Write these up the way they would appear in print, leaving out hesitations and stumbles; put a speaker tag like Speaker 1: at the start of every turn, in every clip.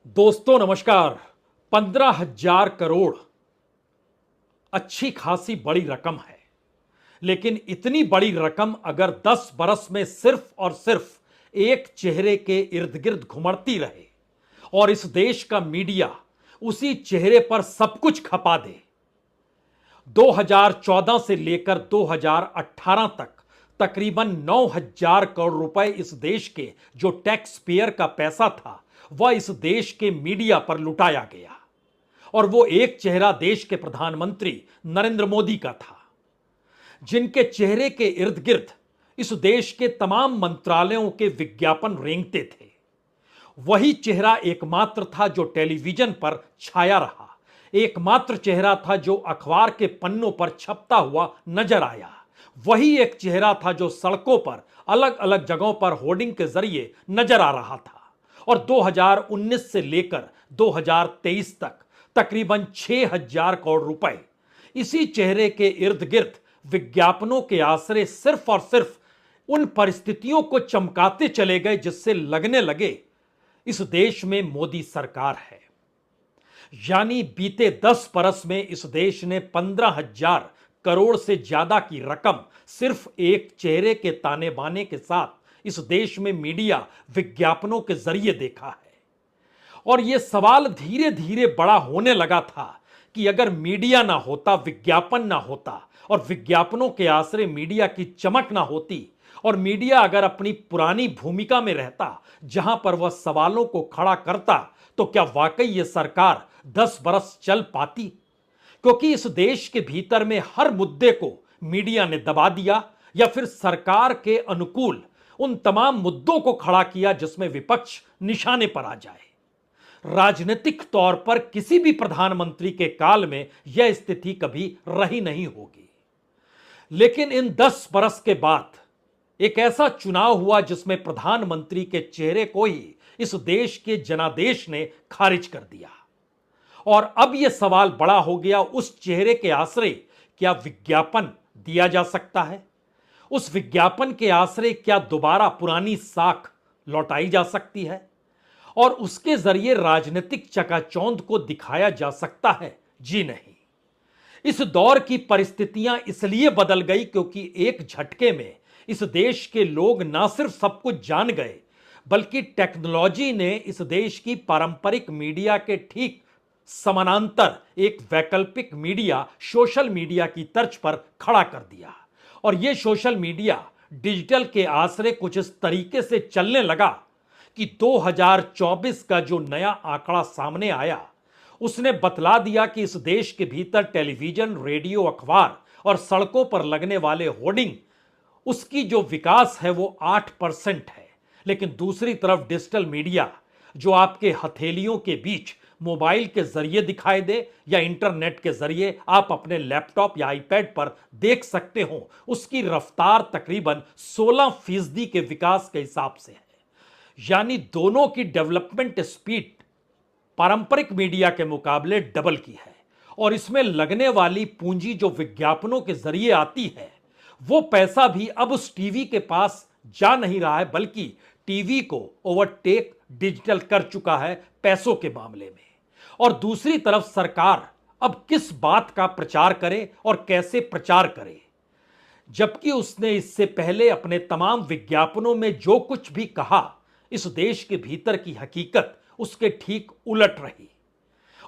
Speaker 1: दोस्तों नमस्कार। 15,000 करोड़ अच्छी खासी बड़ी रकम है। लेकिन इतनी बड़ी रकम अगर 10 बरस में सिर्फ और सिर्फ एक चेहरे के इर्द गिर्द घुमड़ती रहे और इस देश का मीडिया उसी चेहरे पर सब कुछ खपा दे, 2014 से लेकर 2018 तक तकरीबन 9,000 करोड़ रुपए इस देश के जो टैक्स पेयर का पैसा था वह इस देश के मीडिया पर लुटाया गया। और वो एक चेहरा देश के प्रधानमंत्री नरेंद्र मोदी का था, जिनके चेहरे के इर्द गिर्द इस देश के तमाम मंत्रालयों के विज्ञापन रेंगते थे। वही चेहरा एकमात्र था जो टेलीविजन पर छाया रहा, एकमात्र चेहरा था जो अखबार के पन्नों पर छपता हुआ नजर आया। वही एक चेहरा था जो सड़कों पर अलग अलग जगहों पर होर्डिंग के जरिए नजर आ रहा था। और 2019 से लेकर 2023 तक तकरीबन 6,000 करोड़ रुपए इसी चेहरे के इर्द गिर्द विज्ञापनों के आसरे सिर्फ और सिर्फ उन परिस्थितियों को चमकाते चले गए जिससे लगने लगे इस देश में मोदी सरकार है। यानी बीते 10 बरस में इस देश ने 15,000 करोड़ से ज्यादा की रकम सिर्फ एक चेहरे के ताने बाने के साथ इस देश में मीडिया विज्ञापनों के जरिए देखा है। और यह सवाल धीरे धीरे बड़ा होने लगा था कि अगर मीडिया ना होता, विज्ञापन ना होता और विज्ञापनों के आसरे मीडिया की चमक ना होती और मीडिया अगर अपनी पुरानी भूमिका में रहता जहां पर वह सवालों को खड़ा करता, तो क्या वाकई यह सरकार 10 बरस चल पाती? क्योंकि इस देश के भीतर में हर मुद्दे को मीडिया ने दबा दिया या फिर सरकार के अनुकूल उन तमाम मुद्दों को खड़ा किया जिसमें विपक्ष निशाने पर आ जाए। राजनीतिक तौर पर किसी भी प्रधानमंत्री के काल में यह स्थिति कभी रही नहीं होगी। लेकिन इन 10 बरस के बाद एक ऐसा चुनाव हुआ जिसमें प्रधानमंत्री के चेहरे को ही इस देश के जनादेश ने खारिज कर दिया। और अब यह सवाल बड़ा हो गया, उस चेहरे के आसरे क्या विज्ञापन दिया जा सकता है? उस विज्ञापन के आसरे क्या दोबारा पुरानी साख लौटाई जा सकती है और उसके जरिए राजनीतिक चकाचौंध को दिखाया जा सकता है? जी नहीं। इस दौर की परिस्थितियां इसलिए बदल गई क्योंकि एक झटके में इस देश के लोग ना सिर्फ सब कुछ जान गए, बल्कि टेक्नोलॉजी ने इस देश की पारंपरिक मीडिया के ठीक समानांतर एक वैकल्पिक मीडिया, सोशल मीडिया की तर्ज पर खड़ा कर दिया। और यह सोशल मीडिया डिजिटल के आसरे कुछ इस तरीके से चलने लगा कि 2024 का जो नया आंकड़ा सामने आया उसने बतला दिया कि इस देश के भीतर टेलीविजन, रेडियो, अखबार और सड़कों पर लगने वाले होर्डिंग, उसकी जो विकास है वो 8% है। लेकिन दूसरी तरफ डिजिटल मीडिया जो आपके हथेलियों के बीच मोबाइल के जरिए दिखाई दे या इंटरनेट के जरिए आप अपने लैपटॉप या आईपैड पर देख सकते हो, उसकी रफ्तार तकरीबन 16% के विकास के हिसाब से है। यानी दोनों की डेवलपमेंट स्पीड पारंपरिक मीडिया के मुकाबले डबल की है। और इसमें लगने वाली पूंजी जो विज्ञापनों के जरिए आती है, वो पैसा भी अब उस टीवी के पास जा नहीं रहा है, बल्कि टीवी को ओवरटेक डिजिटल कर चुका है पैसों के मामले में। और दूसरी तरफ सरकार अब किस बात का प्रचार करे और कैसे प्रचार करे, जबकि उसने इससे पहले अपने तमाम विज्ञापनों में जो कुछ भी कहा, इस देश के भीतर की हकीकत उसके ठीक उलट रही।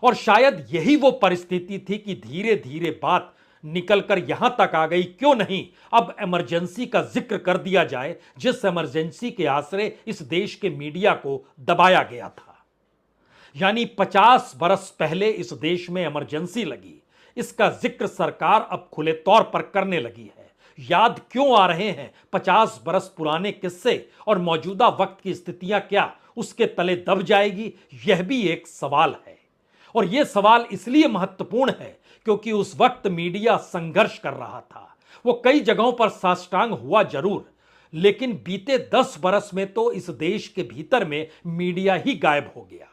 Speaker 1: और शायद यही वो परिस्थिति थी कि धीरे धीरे बात निकलकर यहां तक आ गई, क्यों नहीं अब इमरजेंसी का जिक्र कर दिया जाए, जिस इमरजेंसी के आसरे इस देश के मीडिया को दबाया गया था। यानी 50 बरस पहले इस देश में इमरजेंसी लगी, इसका जिक्र सरकार अब खुले तौर पर करने लगी है। याद क्यों आ रहे हैं 50 बरस पुराने किस्से और मौजूदा वक्त की स्थितियां क्या उसके तले दब जाएगी, यह भी एक सवाल है। और यह सवाल इसलिए महत्वपूर्ण है क्योंकि उस वक्त मीडिया संघर्ष कर रहा था। वो कई जगहों पर साष्टांग हुआ जरूर, लेकिन बीते 10 बरस में तो इस देश के भीतर में मीडिया ही गायब हो गया।